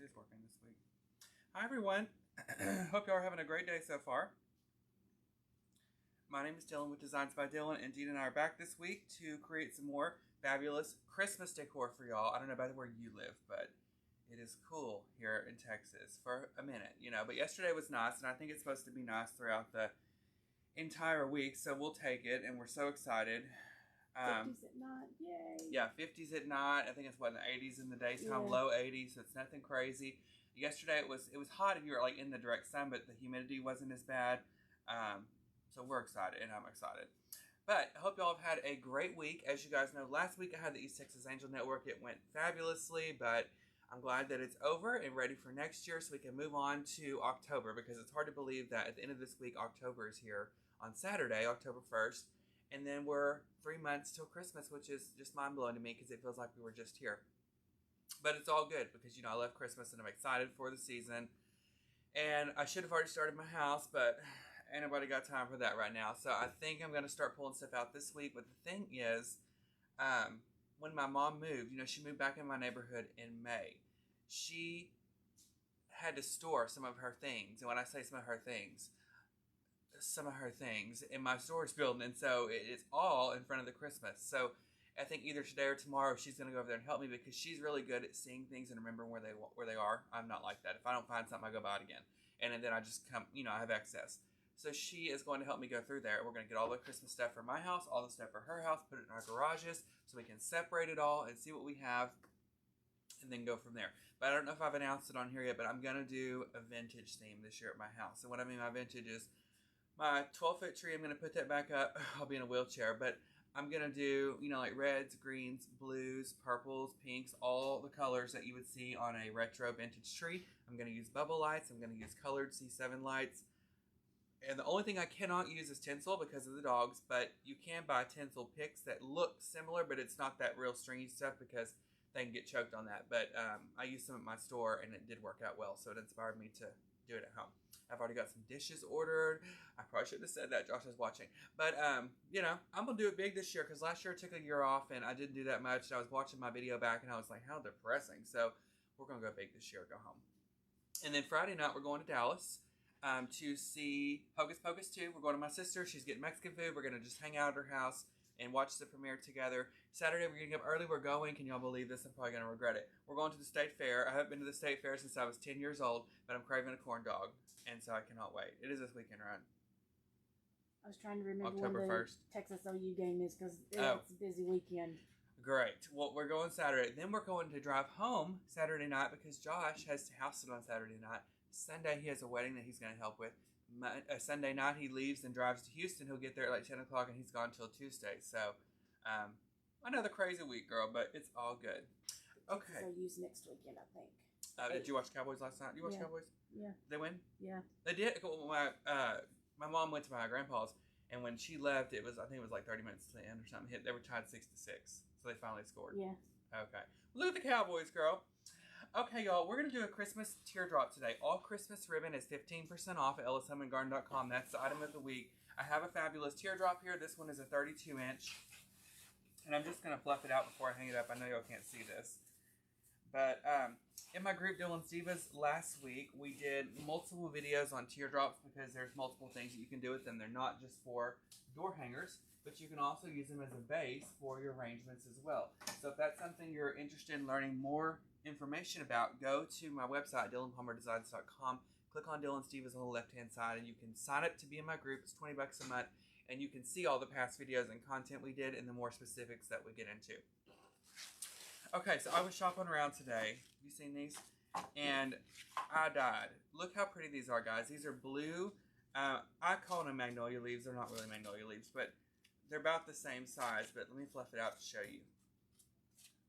It is working this week. Hi everyone. Hope y'all are having a great day so far. My name is Dylan with Designs by Dylan, and Dean and I are back this week to create some more fabulous Christmas decor for y'all. I don't know about where you live, but it is cool here in Texas for a minute, you know. But yesterday was nice, and I think it's supposed to be nice throughout the entire week, so we'll take it, and we're so excited. 50s at night, yay. Yeah, 50s at night. I think it's in the 80s in the daytime, low 80s, so it's nothing crazy. Yesterday it was hot if you were like in the direct sun, but the humidity wasn't as bad. So we're excited, and I'm excited. But I hope y'all have had a great week. As you guys know, last week I had the East Texas Angel Network. It went fabulously, but I'm glad that it's over and ready for next year so we can move on to October, because it's hard to believe that at the end of this week, October is here on Saturday, October 1st. And then we're 3 months till Christmas, which is just mind-blowing to me because it feels like we were just here. But it's all good because, you know, I love Christmas and I'm excited for the season. And I should have already started my house, but ain't nobody got time for that right now. So I think I'm going to start pulling stuff out this week. But the thing is, when my mom moved, you know, she moved back in my neighborhood in May. She had to store some of her things. And when I say some of her things in my storage building, and so it's all in front of the Christmas. So I think either today or tomorrow she's going to go over there and help me, because she's really good at seeing things and remembering where they are. I'm not like that. If I don't find something, I go buy it again, and then I just come, you know, I have excess. So she is going to help me go through there. We're going to get all the Christmas stuff for my house, all the stuff for her house, put it in our garages so we can separate it all and see what we have, and then go from there. But I don't know if I've announced it on here yet, but I'm going to do a vintage theme this year at my house. And what I mean by vintage is my 12-foot tree. I'm going to put that back up. I'll be in a wheelchair, but I'm going to do, you know, like reds, greens, blues, purples, pinks, all the colors that you would see on a retro vintage tree. I'm going to use bubble lights. I'm going to use colored C7 lights. And the only thing I cannot use is tinsel because of the dogs, but you can buy tinsel picks that look similar, but it's not that real stringy stuff because they can get choked on that. But I used some at my store and it did work out well, so it inspired me to do it at home. I've already got some dishes ordered. I probably shouldn't have said that. Josh is watching. But, you know, I'm going to do it big this year because last year I took a year off and I didn't do that much. I was watching my video back and I was like, how depressing. So we're going to go big this year, go home. And then Friday night we're going to Dallas to see Hocus Pocus 2. We're going to my sister. She's getting Mexican food. We're going to just hang out at her house and watch the premiere together. Saturday, we're getting up early. We're going. Can y'all believe this? I'm probably going to regret it. We're going to the state fair. I haven't been to the state fair since I was 10 years old, but I'm craving a corn dog, and so I cannot wait. It is this weekend, right? I was trying to remember October when the 1st. Texas OU game is because it's a busy weekend. Great. Well, we're going Saturday. Then we're going to drive home Saturday night because Josh has to house sit on Saturday night. Sunday, he has a wedding that he's going to help with. Sunday night, he leaves and drives to Houston. He'll get there at like 10 o'clock, and he's gone till Tuesday. So, another crazy week, girl, but it's all good. Okay. So use next weekend, I think. Did you watch Cowboys last night? Did you watch Cowboys? Yeah. They win? Yeah. They did. My mom went to my grandpa's, and when she left, I think it was like 30 minutes to the end or something. They were tied 6-6, so they finally scored. Yeah. Okay. Well, look at the Cowboys, girl. Okay, y'all, we're going to do a Christmas teardrop today. All Christmas ribbon is 15% off at ellishomeandgarden.com. That's the item of the week. I have a fabulous teardrop here. This one is a 32-inch. And I'm just going to fluff it out before I hang it up. I know y'all can't see this. But in my group, Dylan's Divas, last week, we did multiple videos on teardrops because there's multiple things that you can do with them. They're not just for door hangers, but you can also use them as a base for your arrangements as well. So if that's something you're interested in learning more information about, go to my website, dylanpalmerdesigns.com. Click on Dylan's Divas on the left-hand side, and you can sign up to be in my group. It's $20 a month, and you can see all the past videos and content we did and the more specifics that we get into. Okay, so I was shopping around today. Have you seen these? And I died. Look how pretty these are, guys. These are blue. I call them magnolia leaves. They're not really magnolia leaves, but they're about the same size. But let me fluff it out to show you.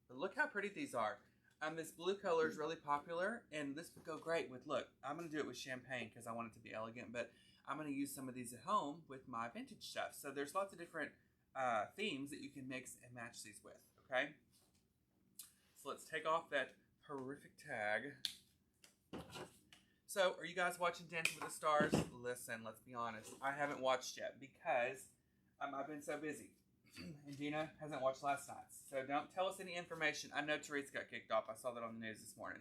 But look how pretty these are. This blue color is really popular, and this would go great with, look, I'm going to do it with champagne because I want it to be elegant, but I'm going to use some of these at home with my vintage stuff. So there's lots of different themes that you can mix and match these with, okay? So let's take off that horrific tag. So are you guys watching Dancing with the Stars? Listen, let's be honest. I haven't watched yet because I've been so busy. And Dina hasn't watched last night's. So don't tell us any information. I know Teresa got kicked off. I saw that on the news this morning.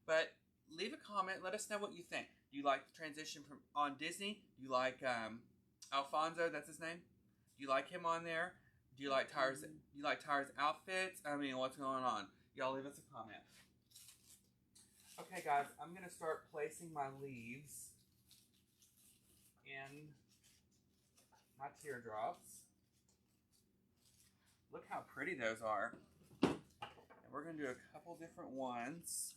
But leave a comment. Let us know what you think. Do you like the transition from on Disney? Do you like Alfonso? That's his name. Do you like him on there? Do you like Tyra's? Do you like Tyra's outfits? I mean, what's going on? Y'all leave us a comment. Okay, guys, I'm gonna start placing my leaves in my teardrops. Look how pretty those are. And we're gonna do a couple different ones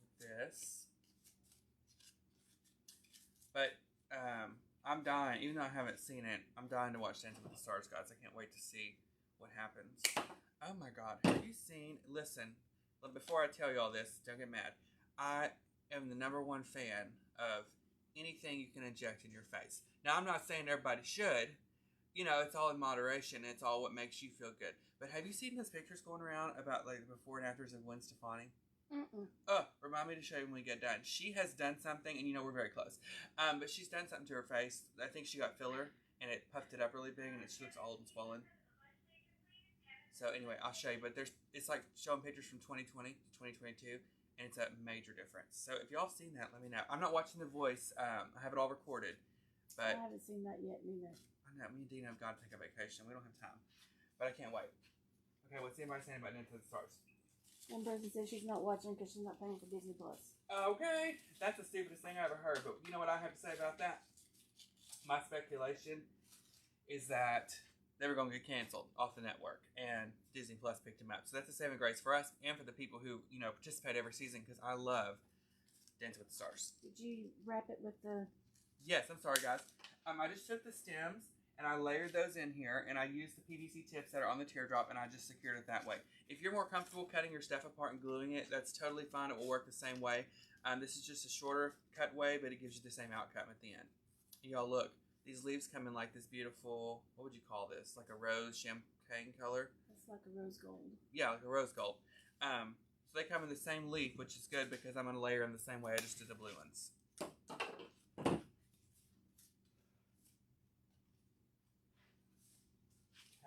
with this. But I'm dying, even though I haven't seen it, I'm dying to watch Dancing with the Stars, guys. I can't wait to see what happens. Oh my God, have you seen, listen, before I tell you all this, don't get mad. I am the #1 fan of anything you can inject in your face. Now, I'm not saying everybody should. You know, it's all in moderation. It's all what makes you feel good. But have you seen those pictures going around about like the before and afters of Gwen Stefani? Remind me to show you when we get done. She has done something, and you know we're very close. But she's done something to her face. I think she got filler, and it puffed it up really big, and it looks old and swollen. So anyway, I'll show you. But it's like showing pictures from 2020 to 2022, and it's a major difference. So if y'all seen that, let me know. I'm not watching The Voice. I have it all recorded, but I haven't seen that yet neither. I know me and Dina have got to take a vacation. We don't have time, but I can't wait. Okay, what's anybody saying about Dancing with the Stars? One person says she's not watching because she's not paying for Disney Plus. Okay, that's the stupidest thing I ever heard. But you know what I have to say about that? My speculation is that they were going to get canceled off the network, and Disney Plus picked them up. So that's a saving grace for us and for the people who participate every season, because I love Dancing with the Stars. Did you wrap it with the? Yes, I'm sorry, guys. I just took the stems and I layered those in here, and I used the PVC tips that are on the teardrop, and I just secured it that way. If you're more comfortable cutting your stuff apart and gluing it, that's totally fine. It will work the same way. This is just a shorter cut way, but it gives you the same outcome at the end. Y'all look, these leaves come in like this beautiful, what would you call this? Like a rose champagne color? It's like a rose gold. Yeah, like a rose gold. So they come in the same leaf, which is good because I'm going to layer them the same way I just did the blue ones.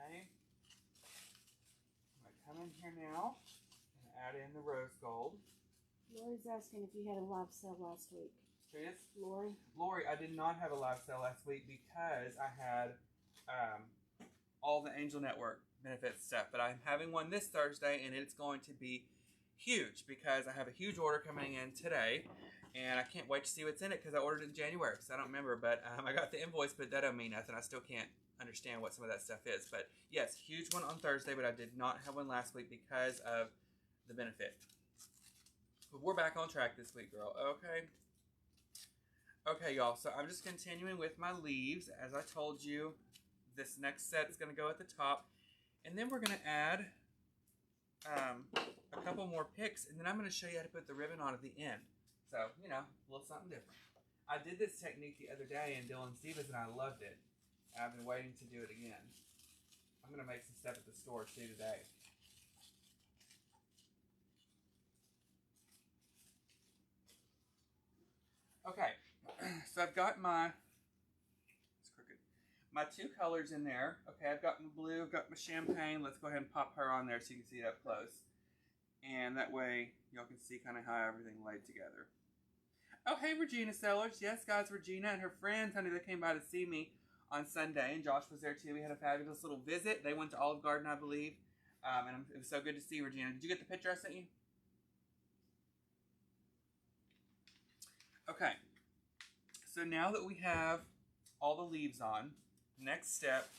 Okay. I'm going to come in here now and add in the rose gold. Lori's asking if you had a live sale last week. Who is? Lori. Lori, I did not have a live sale last week because I had all the Angel Network benefits stuff. But I'm having one this Thursday, and it's going to be huge because I have a huge order coming in today, and I can't wait to see what's in it because I ordered it in January, so I don't remember. But I got the invoice, but that don't mean nothing. I still can't understand what some of that stuff is. But yes, huge one on Thursday, but I did not have one last week because of the benefit. But we're back on track this week, girl. Okay. Okay, y'all. So I'm just continuing with my leaves. As I told you, this next set is going to go at the top. And then we're going to add a couple more picks. And then I'm going to show you how to put the ribbon on at the end. So, you know, a little something different. I did this technique the other day in Dylan Stevens, and I loved it. I've been waiting to do it again. I'm going to make some stuff at the store, too, today. Okay, so I've got my, it's crooked, my two colors in there. Okay, I've got my blue, I've got my champagne. Let's go ahead and pop her on there so you can see it up close. And that way, y'all can see kind of how everything laid together. Oh, hey, Regina Sellers. Yes, guys, Regina and her friends, honey, they came by to see me on Sunday, and Josh was there too. We had a fabulous little visit. They went to Olive Garden, I believe, and it was so good to see Regina. Did you get the picture I sent you? Okay, so now that we have all the leaves on, next step,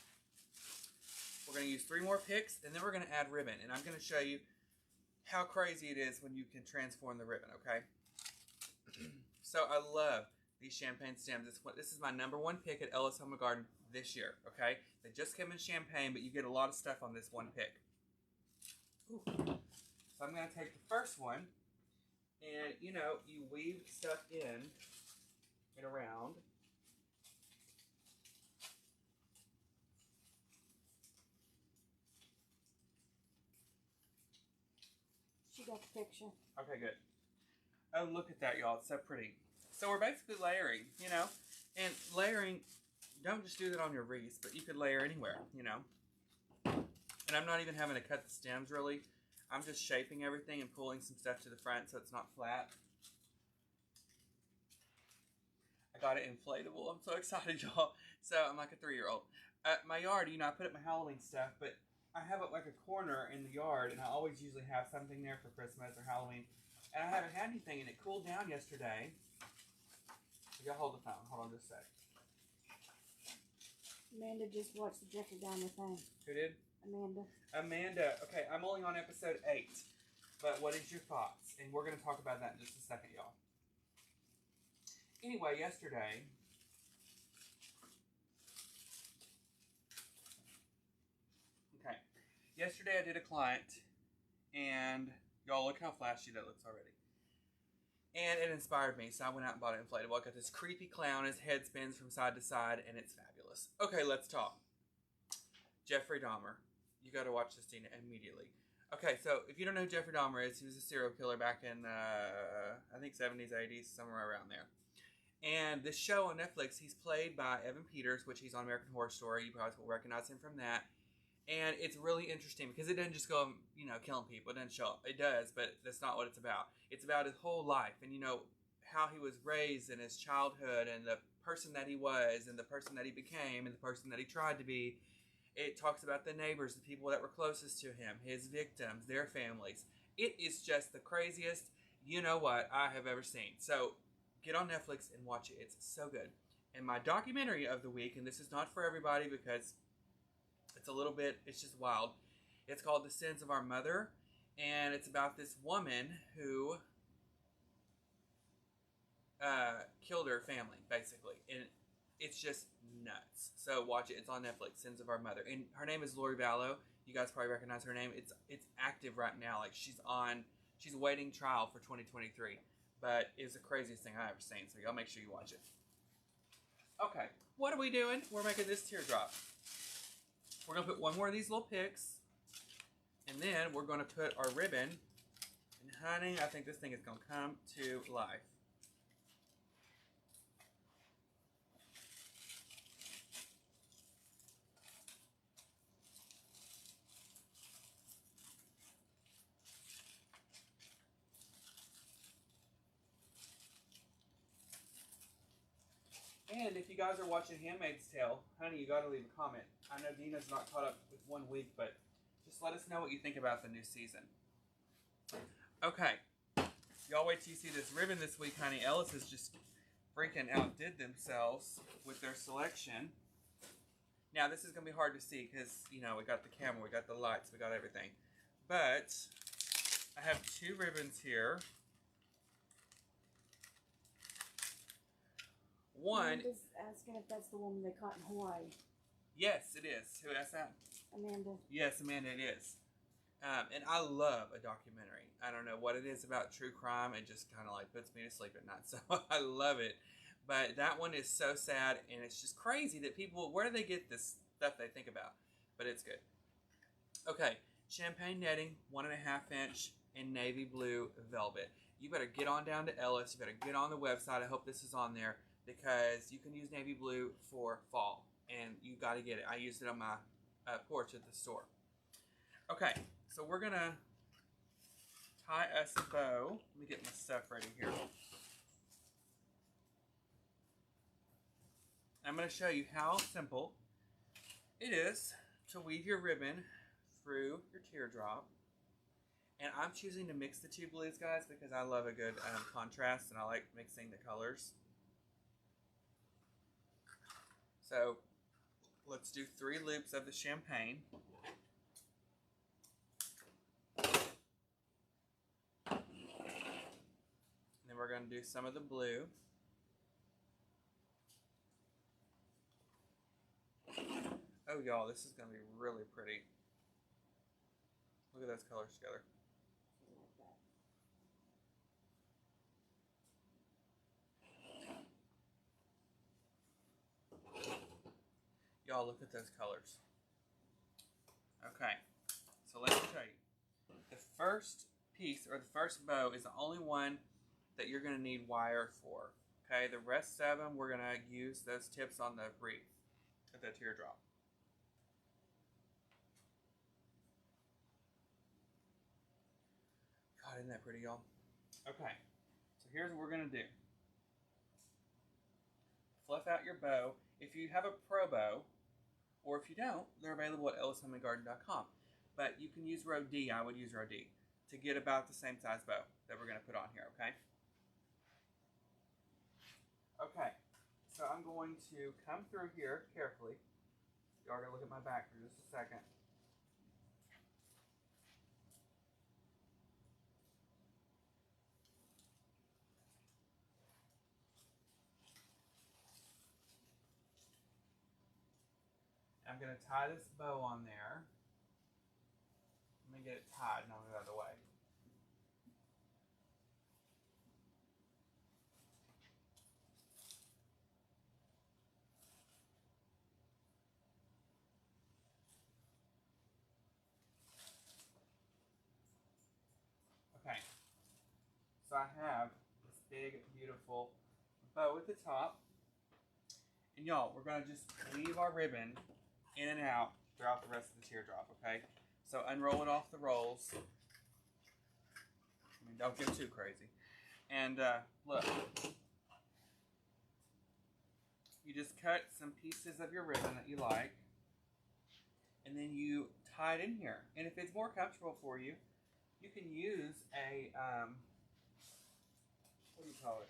we're going to use 3 more picks, and then we're going to add ribbon. And I'm going to show you how crazy it is when you can transform the ribbon, okay? So I love these champagne stems. This is my #1 pick at Ellis Home & Garden this year, okay? They just came in champagne, but you get a lot of stuff on this one pick. Ooh. So I'm going to take the first one. And, you know, you weave stuff in and around. She got the picture. Okay, good. Oh, look at that, y'all. It's so pretty. So we're basically layering, you know. And layering, don't just do that on your wreath, but you could layer anywhere, you know. And I'm not even having to cut the stems, really. I'm just shaping everything and pulling some stuff to the front so it's not flat. I got it inflatable. I'm so excited, y'all. So I'm like a 3-year-old. My yard, I put up my Halloween stuff, but I have like a corner in the yard, and I always usually have something there for Christmas or Halloween. And I haven't had anything, and it cooled down yesterday. Y'all hold the phone. Hold on just a sec. Amanda just watched the Jeffrey Dahmer thing. Who did? Amanda. Okay, I'm only on episode 8. But what is your thoughts? And we're going to talk about that in just a second, y'all. Anyway, yesterday... Okay. Yesterday I did a client, and y'all look how flashy that looks already. And it inspired me, so I went out and bought an inflatable. I got this creepy clown. His head spins from side to side, and it's fabulous. Okay, let's talk. Jeffrey Dahmer. You got to watch this scene immediately. Okay, so if you don't know who Jeffrey Dahmer is, he was a serial killer back in, I think, 70s, 80s, somewhere around there. And this show on Netflix, he's played by Evan Peters, which he's on American Horror Story. You probably will recognize him from that. And it's really interesting because it doesn't just go, killing people. It doesn't show up. It does, but that's not what it's about. It's about his whole life and, how he was raised in his childhood and the person that he was and the person that he became and the person that he tried to be. It talks about the neighbors, the people that were closest to him, his victims, their families. It is just the craziest, I have ever seen. So get on Netflix and watch it. It's so good. And my documentary of the week, and this is not for everybody because it's just wild. It's called The Sins of Our Mother, and it's about this woman who killed her family, basically. And it's just nuts. So watch it. It's on Netflix, Sins of Our Mother. And her name is Lori Vallow. You guys probably recognize her name. It's active right now. Like, she's awaiting trial for 2023. But it's the craziest thing I've ever seen. So y'all make sure you watch it. Okay, what are we doing? We're making this teardrop. We're going to put one more of these little picks. And then we're going to put our ribbon. And honey, I think this thing is going to come to life. And if you guys are watching Handmaid's Tale, honey, you got to leave a comment. I know Dina's not caught up with 1 week, but just let us know what you think about the new season. Okay. Y'all wait till you see this ribbon this week, honey. Ellis has just freaking outdid themselves with their selection. Now, this is going to be hard to see because, we got the camera, we got the lights, we got everything. But I have 2 ribbons here. One. Amanda's asking if that's the woman they caught in Hawaii. Yes, it is. Who asked that? Amanda. Yes, Amanda, it is. And I love a documentary. I don't know what it is about true crime. It just kind of like puts me to sleep at night. So I love it. But that one is so sad, and it's just crazy that people, where do they get this stuff they think about? But it's good. Okay, champagne netting, 1.5 inch, in navy blue velvet. You better get on down to Ellis. You better get on the website. I hope this is on there because you can use navy blue for fall, and you got to get it. I used it on my porch at the store. Okay, so we're going to tie us a bow. Let me get my stuff ready here. I'm going to show you how simple it is to weave your ribbon through your teardrop. And I'm choosing to mix the 2 blues, guys, because I love a good contrast, and I like mixing the colors. So let's do 3 loops of the champagne. And then we're going to do some of the blue. Oh, y'all, this is going to be really pretty. Look at those colors together. Y'all, look at those colors. Okay, so let me tell you. The first piece, or the first bow, is the only one that you're going to need wire for. Okay, the rest of them, we're going to use those tips on the wreath, the teardrop. God, isn't that pretty, y'all? Okay, so here's what we're going to do. fluff out your bow. If you have a pro bow, or if you don't, they're available at ellishomeandgarden.com. But you can use row D. I would use row D to get about the same size bow that we're going to put on here, okay? Okay, so I'm going to come through here carefully. You are going to look at my back for just a second. I'm going to tie this bow on there. Let me get it tied and I'll move out of the way. Okay, so I have this big, beautiful bow at the top. And y'all, we're going to just weave our ribbon in and out throughout the rest of the teardrop, okay? So unroll it off the rolls. I mean, don't get too crazy. And look, you just cut some pieces of your ribbon that you like, and then you tie it in here. And if it's more comfortable for you, you can use a, what do you call it?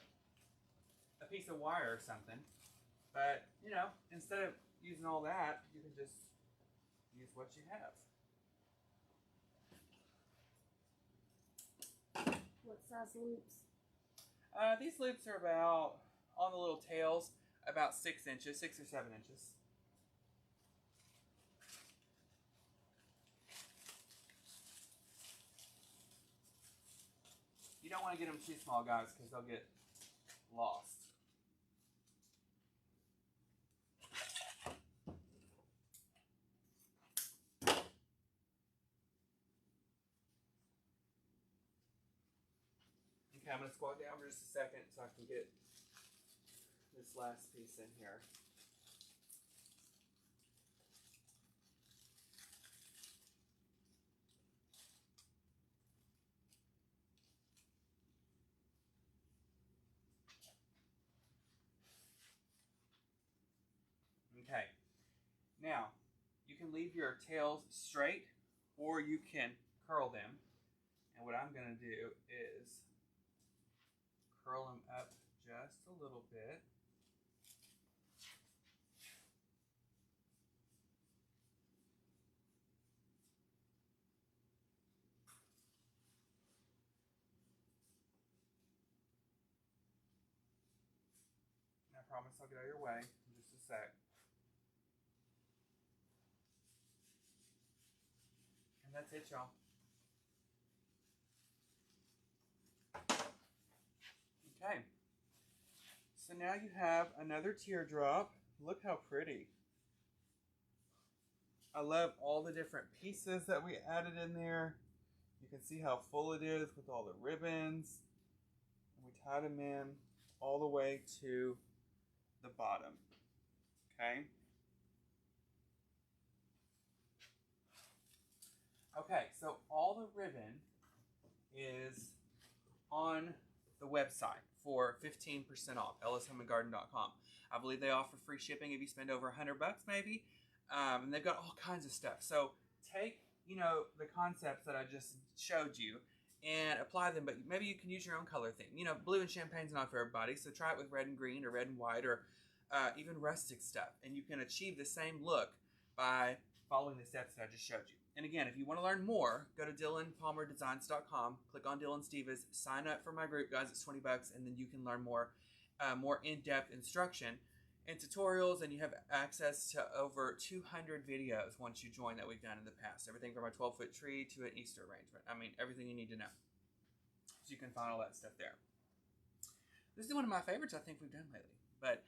A piece of wire or something. But, you know, instead of using all that, you can just use what you have. What size loops? These loops are about, on the little tails, about 6 inches, 6 or 7 inches. You don't want to get them too small, guys, because they'll get lost. Okay, I'm going to squat down for just a second so I can get this last piece in here. Okay, now you can leave your tails straight or you can curl them. And what I'm going to do is curl them up just a little bit. And I promise I'll get out of your way in just a sec. And that's it, y'all. Okay. So now you have another teardrop. Look how pretty. I love all the different pieces that we added in there. You can see how full it is with all the ribbons. And we tied them in all the way to the bottom. Okay. Okay, so all the ribbon is on the website for 15% off, ellishomeandgarden.com. I believe they offer free shipping if you spend over $100 maybe. And they've got all kinds of stuff. So take, you know, the concepts that I just showed you and apply them, but maybe you can use your own color theme. You know, blue and champagne's not for everybody, so try it with red and green or red and white or even rustic stuff. And you can achieve the same look by following the steps that I just showed you. And again, if you want to learn more, go to DylanPalmerDesigns.com, click on Dylan Stevens, sign up for my group, guys. It's $20, and then you can learn more in-depth instruction and tutorials, and you have access to over 200 videos once you join that we've done in the past. Everything from a 12-foot tree to an Easter arrangement. I mean, everything you need to know. So you can find all that stuff there. This is one of my favorites I think we've done lately. But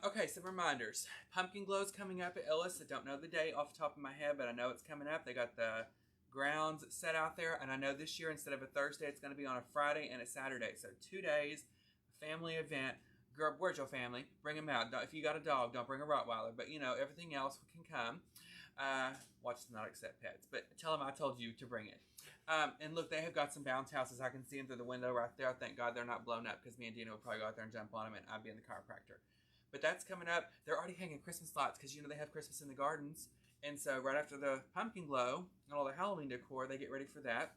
okay, some reminders. Pumpkin Glow's coming up at Ellis. I don't know the date off the top of my head, but I know it's coming up. They got the grounds set out there, and I know this year instead of a Thursday, it's going to be on a Friday and a Saturday. So 2 days, family event. Girl, where's your family? Bring them out. If you got a dog, don't bring a Rottweiler. But, you know, everything else can come. Watch them not accept pets. But tell them I told you to bring it. And look, they have got some bounce houses. I can see them through the window right there. Thank God they're not blown up because me and Dina would probably go out there and jump on them and I'd be in the chiropractor. But that's coming up. They're already hanging Christmas lights because they have Christmas in the gardens. And so right after the pumpkin glow and all the Halloween decor, they get ready for that.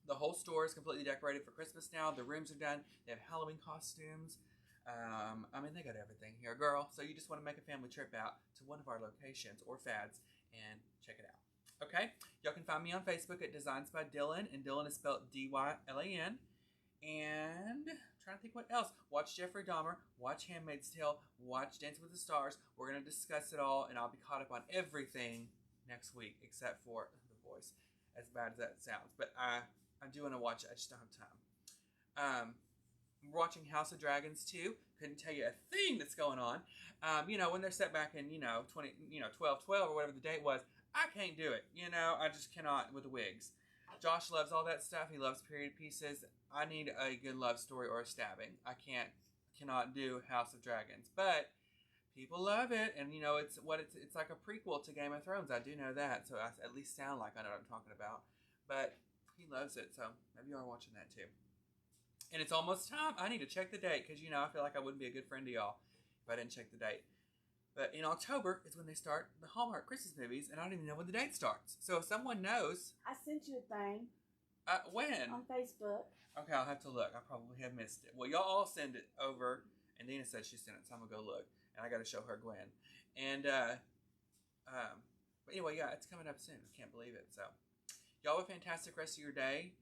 The whole store is completely decorated for Christmas now. The rooms are done. They have Halloween costumes. They got everything here, girl. So you just want to make a family trip out to one of our locations or fads and check it out. Okay? Y'all can find me on Facebook at Designs by Dylan, and Dylan is spelled Dylan. And I'm trying to think what else. Watch Jeffrey Dahmer. Watch Handmaid's Tale. Watch Dance with the Stars. We're going to discuss it all, and I'll be caught up on everything next week except for The Voice, as bad as that sounds. But I do want to watch it. I just don't have time. We're watching House of Dragons too. Couldn't tell you a thing that's going on. When they're set back in 12/12 or whatever the date was, I can't do it. I just cannot with the wigs. Josh loves all that stuff. He loves period pieces. I need a good love story or a stabbing. I cannot do House of Dragons, but people love it, and it's like a prequel to Game of Thrones. I do know that, so I at least sound like I know what I'm talking about. But he loves it, so maybe you are watching that too. And it's almost time. I need to check the date because I feel like I wouldn't be a good friend to y'all if I didn't check the date. But in October is when they start the Hallmark Christmas movies, and I don't even know when the date starts. So if someone knows, I sent you a thing. When? On Facebook. Okay, I'll have to look. I probably have missed it. Well, y'all all send it over, and Dina said she sent it, so I'm gonna go look, and I got to show her Gwen. And but anyway, yeah, it's coming up soon. I can't believe it. So y'all have a fantastic rest of your day.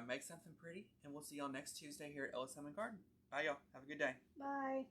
Make something pretty, and we'll see y'all next Tuesday here at Ellis Home and Garden. Bye, y'all. Have a good day. Bye.